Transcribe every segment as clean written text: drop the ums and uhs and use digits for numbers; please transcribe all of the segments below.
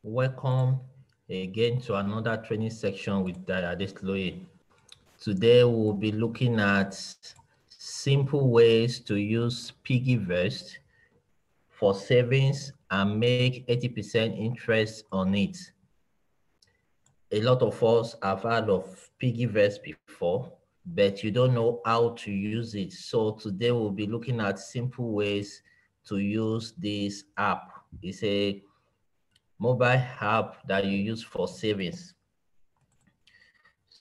Welcome again to another training section with Adesloye. Today we'll be looking at simple ways to use PiggyVest for savings and make 80% interest on it. A lot of us have heard of PiggyVest before, but you don't know how to use it. So today we'll be looking at simple ways to use this app. It's a mobile app that you use for savings.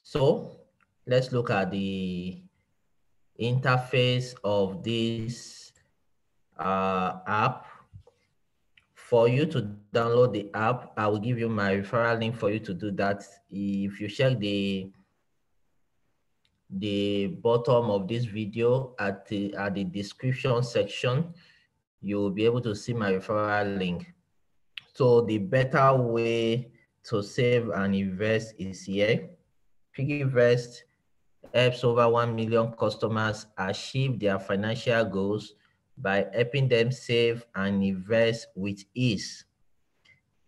So let's look at the interface of this app. For you to download the app, I will give you my referral link for you to do that. If you check the bottom of this video at the description section, you will be able to see my referral link. So the better way to save and invest is here. PiggyVest helps over 1 million customers achieve their financial goals by helping them save and invest with ease.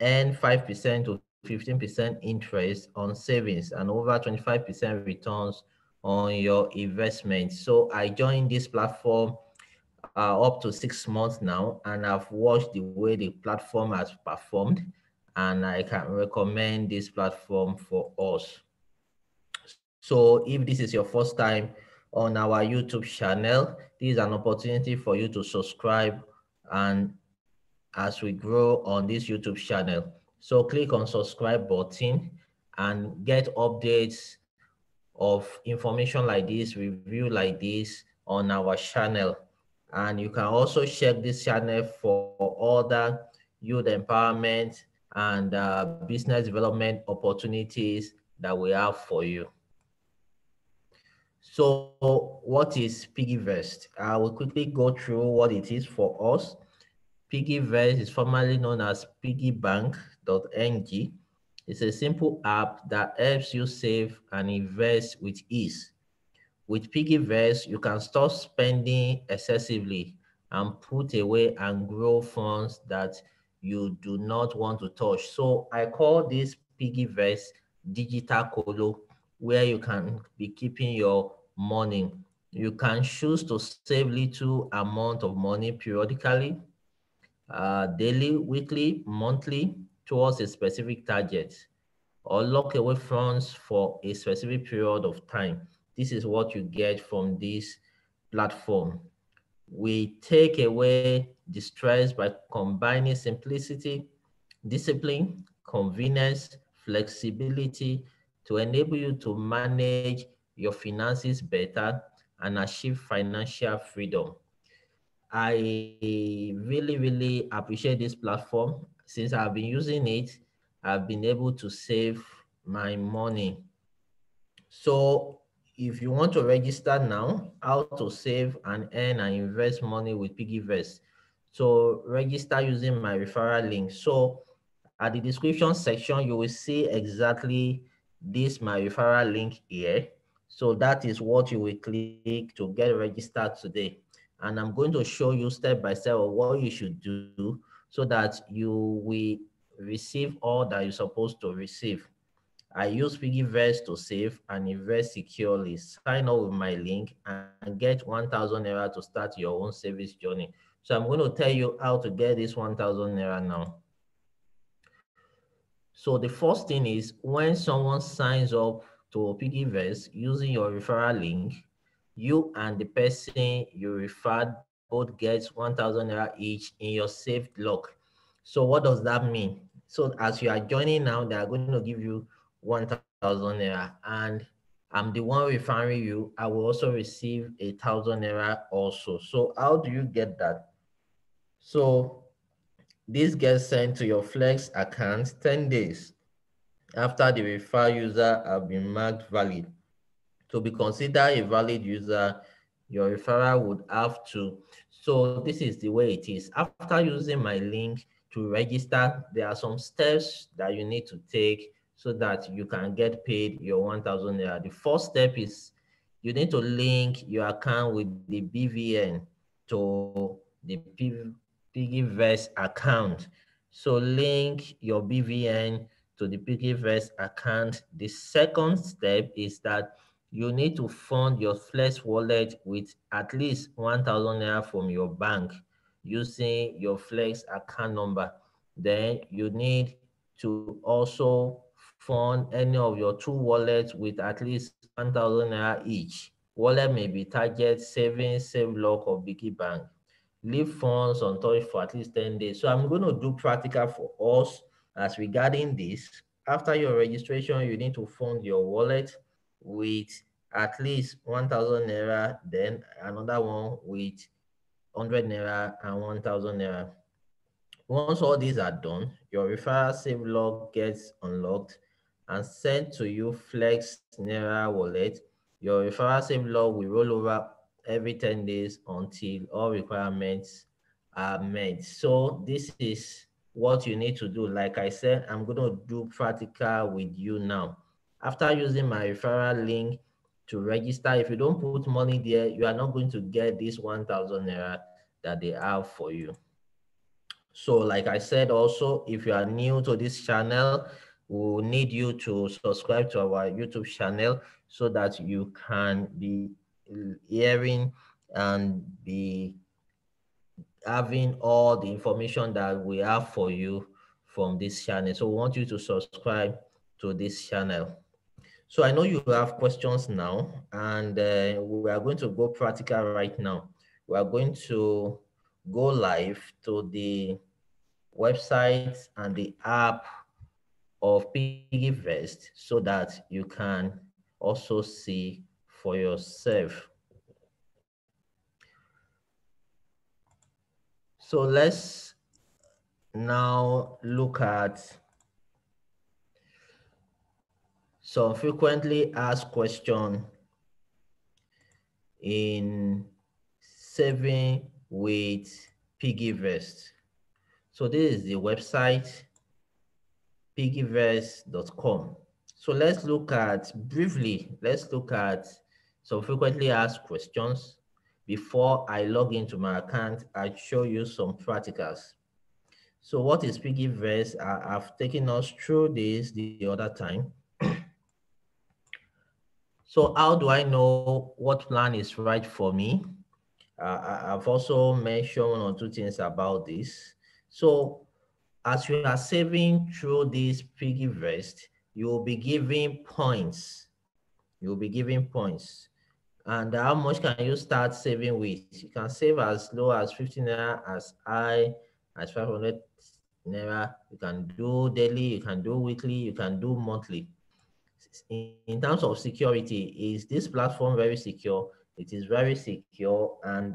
Earn 5% to 15% interest on savings and over 25% returns on your investment. So I joined this platform up to 6 months now, and I've watched the way the platform has performed, and I can recommend this platform for us. So if this is your first time on our YouTube channel, this is an opportunity for you to subscribe and as we grow on this YouTube channel. So click on subscribe button and get updates of information like this, review like this on our channel. And you can also check this channel for other youth empowerment and business development opportunities that we have for you. So what is PiggyVest? I will quickly go through what it is for us. PiggyVest is formerly known as piggybank.ng. It's a simple app that helps you save and invest with ease. With PiggyVest, you can stop spending excessively and put away and grow funds that you do not want to touch. So I call this PiggyVest digital colo, where you can be keeping your money. You can choose to save little amount of money periodically, daily, weekly, monthly, towards a specific target, or lock away funds for a specific period of time. This is what you get from this platform. We take away the stress by combining simplicity, discipline, convenience, flexibility to enable you to manage your finances better and achieve financial freedom. I really appreciate this platform. Since I've been using it, I've been able to save my money. So if you want to register now, how to save and earn and invest money with PiggyVest. So register using my referral link. So at the description section, you will see exactly this my referral link here. So that is what you will click to get registered today. And I'm going to show you step by step of what you should do so that you will receive all that you're supposed to receive. I use PiggyVest to save and invest securely. Sign up with my link and get 1,000 naira to start your own savings journey. So I'm going to tell you how to get this 1,000 naira now. So the first thing is when someone signs up to PiggyVest using your referral link, you and the person you referred both gets 1,000 naira each in your saved lock. So what does that mean? So as you are joining now, they are going to give you 1,000 naira, and I'm the one referring you. I will also receive 1,000 naira also. So how do you get that? So this gets sent to your Flex account 10 days after the referred user have been marked valid. To be considered a valid user, your referral would have to. So this is the way it is. After using my link to register, there are some steps that you need to take so that you can get paid your 1,000 naira. The first step is you need to link your account with the BVN to the PiggyVest account. So link your BVN to the PiggyVest account. The second step is that you need to fund your Flex wallet with at least 1,000 naira from your bank using your Flex account number. Then you need to also fund any of your two wallets with at least 1,000 naira each. Wallet may be Target, Savings, safelock, or Piggy Bank. Leave funds untouched for at least 10 days. So I'm going to do practical for us as regarding this. After your registration, you need to fund your wallet with at least 1,000 naira, then another one with 100 naira and 1,000 naira. Once all these are done, your referral save log gets unlocked and sent to you Flex Naira wallet. Your referral save log will roll over every 10 days until all requirements are met. So this is what you need to do. Like I said, I'm going to do practical with you now. After using my referral link to register, if you don't put money there, you are not going to get this 1,000 naira that they have for you. So like I said, also, if you are new to this channel, we will need you to subscribe to our YouTube channel so that you can be hearing and be having all the information that we have for you from this channel. So we want you to subscribe to this channel. So I know you have questions now, and we are going to go practical right now. We are going to go live to the website and the app of PiggyVest so that you can also see for yourself. So let's now look at some frequently asked questions in saving with PiggyVest. So this is the website piggyvest.com. So let's look at some frequently asked questions. Before I log into my account, I'll show you some practicals. So what is PiggyVest? I've taken us through this the other time. So how do I know what plan is right for me? I've also mentioned one or two things about this. So as you are saving through this PiggyVest, you will be giving points. You'll be giving points. And how much can you start saving with? You can save as low as 50 naira, as high as 500 naira. You can do daily, you can do weekly, you can do monthly. In terms of security, is this platform very secure? It is very secure. And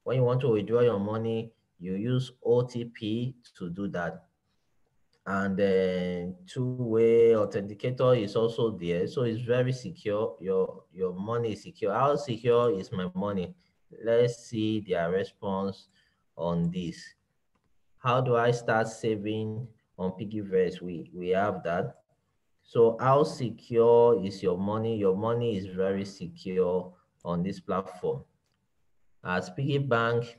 when you want to withdraw your money, you use OTP to do that. And two-way authenticator is also there, so it's very secure. Your money is secure. How secure is my money? Let's see their response on this. How do I start saving on PiggyVest? We have that. So how secure is your money? Your money is very secure on this platform. As Piggy Bank,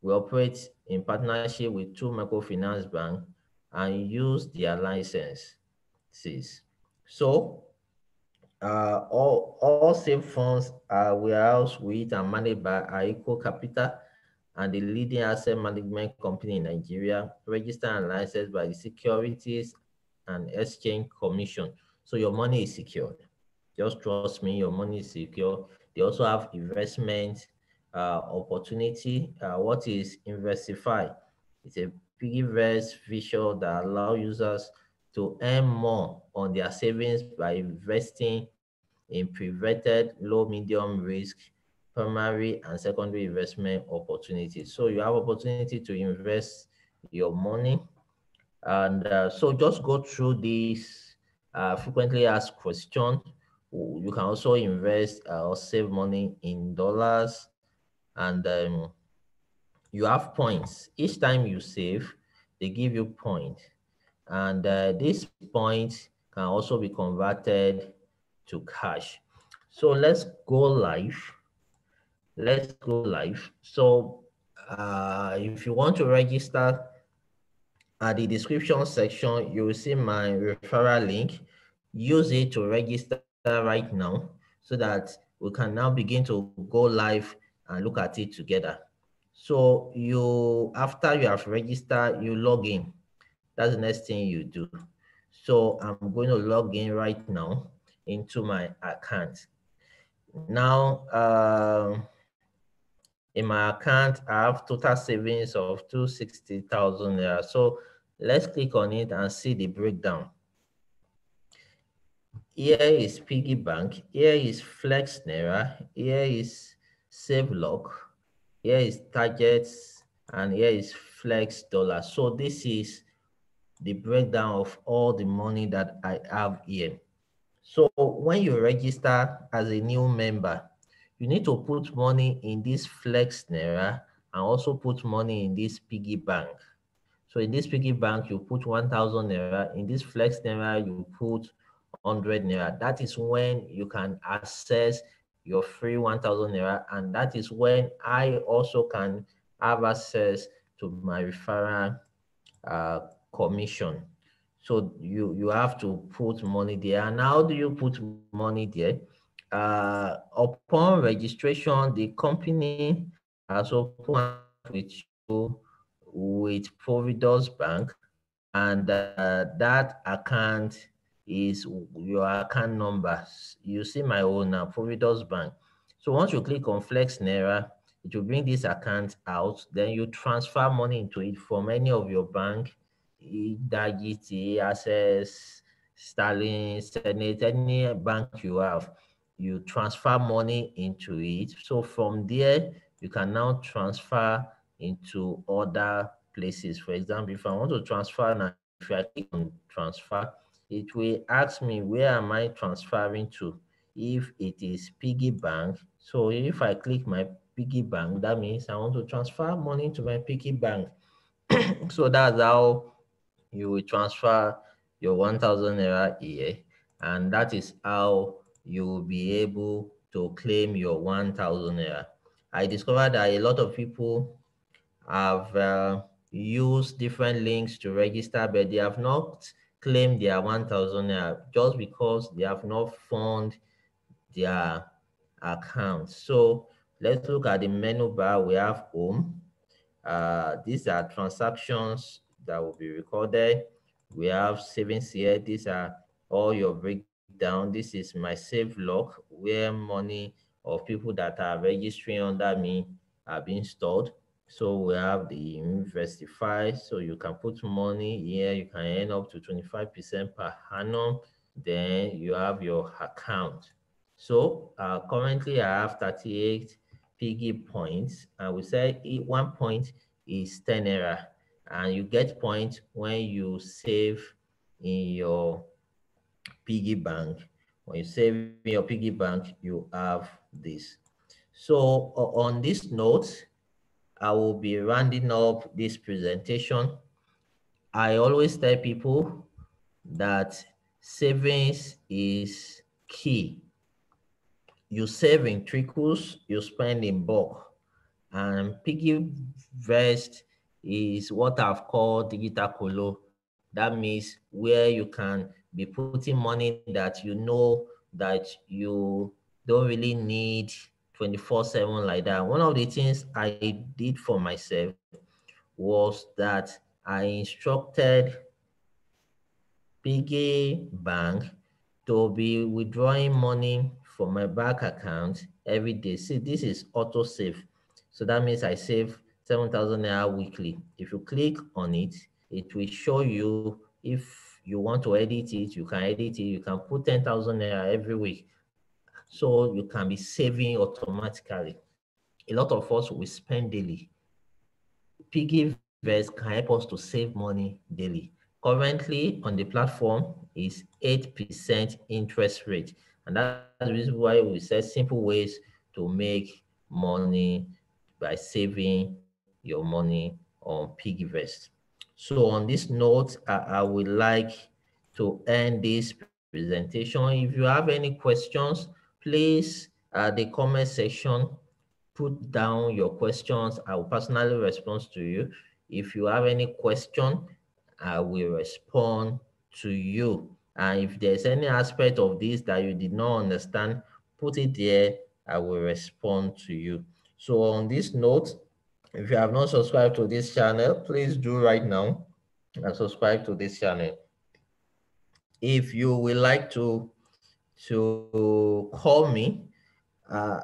we operate in partnership with two microfinance banks and use their licenses. So all safe funds are warehoused with and managed by Aiko Capital and the leading asset management company in Nigeria, registered and licensed by the Securities and Exchange Commission. So your money is secured. Just trust me, your money is secure. They also have investment opportunity. What is investify? It's a PiggyVest feature that allows users to earn more on their savings by investing in prevented low medium risk primary and secondary investment opportunities. So you have opportunity to invest your money. And so just go through these frequently asked questions. You can also invest or save money in dollars, and you have points. Each time you save, they give you points. And these points can also be converted to cash. So let's go live. Let's go live. So if you want to register, At the description section, you will see my referral link. Use it to register right now so that we can now begin to go live and look at it together. So after you have registered, you log in. That's the next thing you do. So I'm going to log in right now into my account. Now, in my account, I have total savings of 260,000 naira. So let's click on it and see the breakdown. Here is Piggy Bank, here is Flex Naira, here is safelock, here is Targets, and here is Flex Dollar. So this is the breakdown of all the money that I have here. So when you register as a new member, you need to put money in this Flex Naira and also put money in this Piggy Bank. So in this Piggy Bank, you put 1,000 naira. In this Flex Naira, you put 100 naira. That is when you can access your free 1,000 naira, and that is when I also can have access to my referral uh, commission. So you have to put money there. And how do you put money there? Upon registration, the company has opened an account with you with Providus Bank, and that account is your account number. You see my own now, Providus Bank. So once you click on Flex Naira, it will bring this account out. Then you transfer money into it from any of your bank, either GT, Access, Sterling, Senate, any bank you have. You transfer money into it. So from there, you can now transfer into other places. For example, if I want to transfer now, if I click on transfer, it will ask me where am I transferring to. If it is Piggy Bank, so if I click my Piggy Bank, that means I want to transfer money to my Piggy Bank. So that's how you will transfer your 1,000 naira here, and that is how you will be able to claim your 1,000 naira. I discovered that a lot of people have used different links to register, but they have not claimed their 1,000 naira just because they have not found their account. So let's look at the menu bar. We have home. These are transactions that will be recorded. We have savings here. These are all your breakdown. This is my save log where money of people that are registering under me are being stored. So we have the investify. So you can put money here. You can earn up to 25% per annum. Then you have your account. So currently I have 38 Piggy points, and we say 1 point is 10 naira, and you get points when you save in your piggy bank. When you save in your piggy bank, you have this. So on this note, I will be rounding up this presentation. I always tell people that savings is key. You save in trickles, you spend in bulk. And PiggyVest is what I've called digital colo. That means where you can be putting money that you know that you don't really need 24/7 like that. One of the things I did for myself was that I instructed Piggy Bank to be withdrawing money from my bank account every day. See, this is auto save. So that means I save 7,000 naira weekly. If you click on it, it will show you if you want to edit it, you can edit it. You can put 10,000 naira every week. So you can be saving automatically. A lot of us will spend daily. PiggyVest can help us to save money daily. Currently on the platform is 8% interest rate. And that's the reason why we set simple ways to make money by saving your money on PiggyVest. So on this note, I would like to end this presentation. If you have any questions, please the comment section put down your questions. I will personally respond to you. If you have any question, I will respond to you. And if there's any aspect of this that you did not understand, put it there. I will respond to you. So on this note, if you have not subscribed to this channel, please do right now and subscribe to this channel. If you would like to call me, uh,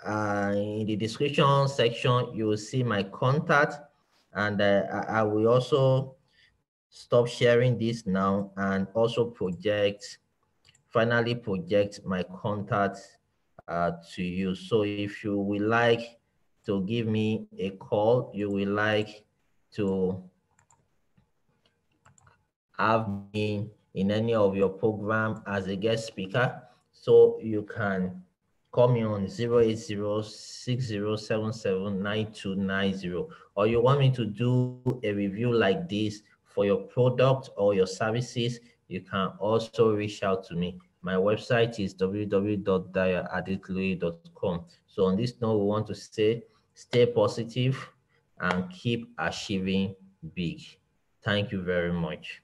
in the description section, you will see my contact, and I will also stop sharing this now and also finally project my contact to you. So if you will like to give me a call, you will like to have me in any of your program as a guest speaker, so you can call me on 08060779290, or you want me to do a review like this for your product or your services, you can also reach out to me. My website is www.diaaditloye.com. So on this note, we want to say stay positive and keep achieving big. Thank you very much.